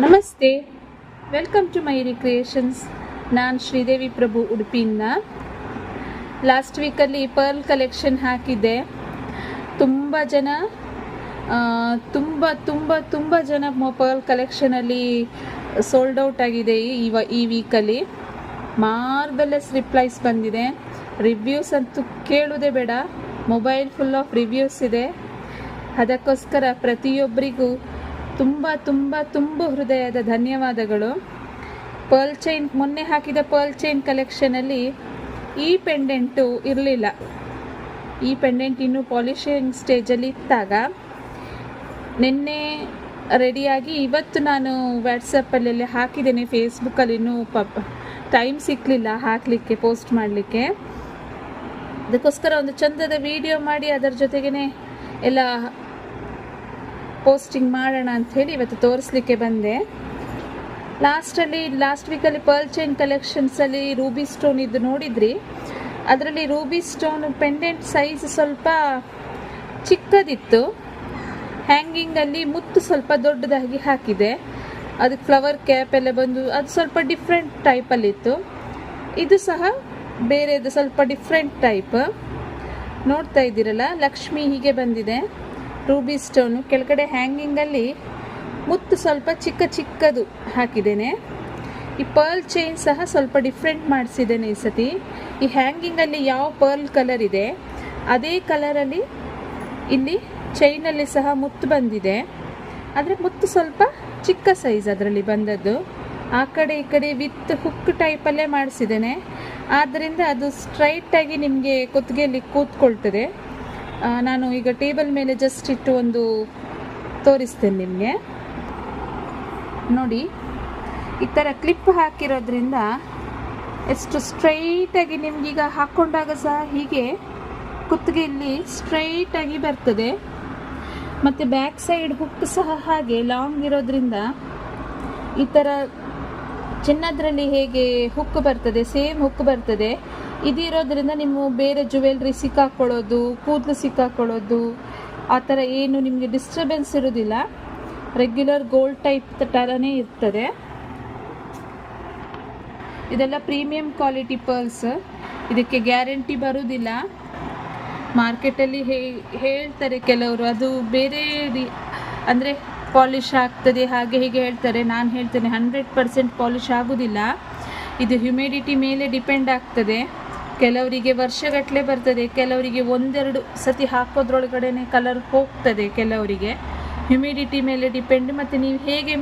ನಮಸ್ತೆ, welcome to ಮೈರಿ creations. ನಾನು ಶ್ರೀದೇವಿ ಪ್ರಭು ಉಡುಪಿಯಿಂದ. ಲಾಸ್ಟ್ ವೀಕಲ್ಲಿ ಪರ್ಲ್ ಕಲೆಕ್ಷನ್ ಹಾಕಿದ್ದೆ. ತುಂಬ ಜನ ಪರ್ಲ್ ಕಲೆಕ್ಷನಲ್ಲಿ ಸೋಲ್ಡ್ ಔಟ್ ಆಗಿದೆ. ಈ ವೀಕಲ್ಲಿ ಮಾರ್ವೆಲಸ್ ರಿಪ್ಲೈಸ್ ಬಂದಿದೆ. ರಿವ್ಯೂಸ್ ಅಂತೂ ಕೇಳೋದೇ ಬೇಡ. ಮೊಬೈಲ್ ಫುಲ್ ಆಫ್ ರಿವ್ಯೂಸ್ ಇದೆ. ಅದಕ್ಕೋಸ್ಕರ ಪ್ರತಿಯೊಬ್ಬರಿಗೂ ತುಂಬ ಹೃದಯದ ಧನ್ಯವಾದಗಳು. ಪರ್ಲ್ ಚೈನ್, ಮೊನ್ನೆ ಹಾಕಿದ ಪರ್ಲ್ ಚೈನ್ ಕಲೆಕ್ಷನಲ್ಲಿ ಈ ಪೆಂಡೆಂಟು ಇರಲಿಲ್ಲ. ಈ ಪೆಂಡೆಂಟ್ ಇನ್ನೂ ಪಾಲಿಶಿಂಗ್ ಸ್ಟೇಜಲ್ಲಿ ಇದ್ದಾಗ ನಿನ್ನೆ ರೆಡಿಯಾಗಿ ಇವತ್ತು ನಾನು ವಾಟ್ಸಪ್ಪಲ್ಲೆಲ್ಲ ಹಾಕಿದ್ದೇನೆ. ಫೇಸ್ಬುಕ್ಕಲ್ಲಿ ಇನ್ನೂ ಟೈಮ್ ಸಿಕ್ಕಲಿಲ್ಲ ಹಾಕಲಿಕ್ಕೆ, ಪೋಸ್ಟ್ ಮಾಡಲಿಕ್ಕೆ. ಅದಕ್ಕೋಸ್ಕರ ಒಂದು ಚಂದದ ವಿಡಿಯೋ ಮಾಡಿ ಅದರ ಜೊತೆಗೇ ಎಲ್ಲ ಪೋಸ್ಟಿಂಗ್ ಮಾಡೋಣ ಅಂಥೇಳಿ ಇವತ್ತು ತೋರಿಸ್ಲಿಕ್ಕೆ ಬಂದೆ. ಲಾಸ್ಟ್ ವೀಕಲ್ಲಿ ಪರ್ಲ್ ಚೈನ್ ಕಲೆಕ್ಷನ್ಸಲ್ಲಿ ರೂಬಿ ಸ್ಟೋನ್ ಇದು ನೋಡಿದ್ರಿ. ಅದರಲ್ಲಿ ರೂಬಿ ಸ್ಟೋನ್ ಪೆಂಡೆಂಟ್ ಸೈಜ್ ಸ್ವಲ್ಪ ಚಿಕ್ಕದಿತ್ತು. ಹ್ಯಾಂಗಿಂಗಲ್ಲಿ ಮುತ್ತು ಸ್ವಲ್ಪ ದೊಡ್ಡದಾಗಿ ಹಾಕಿದೆ. ಅದಕ್ಕೆ ಫ್ಲವರ್ ಕ್ಯಾಪ್ ಎಲ್ಲ ಬಂದು ಅದು ಸ್ವಲ್ಪ ಡಿಫ್ರೆಂಟ್ ಟೈಪಲ್ಲಿತ್ತು. ಇದು ಸಹ ಬೇರೆದು ಸ್ವಲ್ಪ ಡಿಫ್ರೆಂಟ್ ಟೈಪ್. ನೋಡ್ತಾ ಇದ್ದೀರಲ್ಲ, ಲಕ್ಷ್ಮಿ ಹೀಗೆ ಬಂದಿದೆ. ರೂಬಿ ಸ್ಟೋನು ಕೆಳಗಡೆ ಹ್ಯಾಂಗಿಂಗಲ್ಲಿ ಮುತ್ತು ಸ್ವಲ್ಪ ಚಿಕ್ಕದು ಹಾಕಿದ್ದೇನೆ. ಈ ಪರ್ಲ್ ಚೈನ್ ಸಹ ಸ್ವಲ್ಪ ಡಿಫ್ರೆಂಟ್ ಮಾಡಿಸಿದ್ದೇನೆ ಈ ಸತಿ. ಈ ಹ್ಯಾಂಗಿಂಗಲ್ಲಿ ಯಾವ ಪರ್ಲ್ ಕಲರ್ ಇದೆ ಅದೇ ಕಲರಲ್ಲಿ ಇಲ್ಲಿ ಚೈನಲ್ಲಿ ಸಹ ಮುತ್ತು ಬಂದಿದೆ. ಆದರೆ ಮುತ್ತು ಸ್ವಲ್ಪ ಚಿಕ್ಕ ಸೈಜ್ ಅದರಲ್ಲಿ ಬಂದದ್ದು. ಆ ಕಡೆ ಈ ಕಡೆ ವಿತ್ ಹುಕ್ ಟೈಪಲ್ಲೇ ಮಾಡಿಸಿದ್ದೇನೆ. ಆದ್ದರಿಂದ ಅದು ಸ್ಟ್ರೈಟಾಗಿ ನಿಮಗೆ ಕುತ್ತಿಗೆಯಲ್ಲಿ ಕೂತ್ಕೊಳ್ತದೆ. ನಾನು ಈಗ ಟೇಬಲ್ ಮೇಲೆ ಜಸ್ಟ್ ಇಟ್ಟು ಒಂದು ತೋರಿಸ್ತೇನೆ ನಿಮಗೆ. ನೋಡಿ, ಈ ಥರ ಕ್ಲಿಪ್ ಹಾಕಿರೋದ್ರಿಂದ ಎಷ್ಟು ಸ್ಟ್ರೈಟಾಗಿ ನಿಮಗೀಗ ಹಾಕ್ಕೊಂಡಾಗ ಸಹ ಹೀಗೆ ಕುತ್ತಿಗೆಯಲ್ಲಿ ಸ್ಟ್ರೈಟಾಗಿ ಬರ್ತದೆ. ಮತ್ತು ಬ್ಯಾಕ್ ಸೈಡ್ ಹುಕ್ ಸಹ ಹಾಗೆ ಲಾಂಗ್ ಇರೋದ್ರಿಂದ ಈ ಥರ ಚಿನ್ನದ್ರಲ್ಲಿ ಹೇಗೆ ಹುಕ್ ಬರ್ತದೆ ಸೇಮ್ ಹುಕ್ ಬರ್ತದೆ. ಇದಿರೋದ್ರಿಂದ ನೀವು ಬೇರೆ ಜುವೆಲ್ರಿ ಸಿಕ್ಕಾಕೊಳ್ಳೋದು, ಕೂದಲು ಸಿಕ್ಕಾಕೊಳ್ಳೋದು ಆ ಥರ ಏನು ನಿಮಗೆ ಡಿಸ್ಟರ್ಬೆನ್ಸ್ ಇರೋದಿಲ್ಲ. ರೆಗ್ಯುಲರ್ ಗೋಲ್ಡ್ ಟೈಪ್ ಥರನೇ ಇರ್ತದೆ. ಇದೆಲ್ಲ ಪ್ರೀಮಿಯಂ ಕ್ವಾಲಿಟಿ ಪರ್ಲ್ಸ್. ಇದಕ್ಕೆ ಗ್ಯಾರಂಟಿ ಬರೋದಿಲ್ಲ. ಮಾರ್ಕೆಟಲ್ಲಿ ಹೇಳ್ತಾರೆ ಕೆಲವರು, ಅದು ಬೇರೆ ಅಂದರೆ ಪಾಲಿಷ್ ಆಗ್ತದೆ ಹಾಗೆ ಹೀಗೆ ಹೇಳ್ತಾರೆ. ನಾನು ಹೇಳ್ತೇನೆ 100% ಪಾಲಿಷ್ ಆಗೋದಿಲ್ಲ. ಇದು ಹ್ಯುಮಿಡಿಟಿ ಮೇಲೆ ಡಿಪೆಂಡ್ ಆಗ್ತದೆ. ಕೆಲವರಿಗೆ ವರ್ಷಗಟ್ಟಲೆ ಬರ್ತದೆ, ಕೆಲವರಿಗೆ ಒಂದೆರಡು ಸತಿ ಹಾಕೋದ್ರೊಳಗಡೆ ಕಲರ್ ಹೋಗ್ತದೆ. ಕೆಲವರಿಗೆ ಹ್ಯುಮಿಡಿಟಿ ಮೇಲೆ ಡಿಪೆಂಡ್. ಮತ್ತು ನೀವು ಹೇಗೆ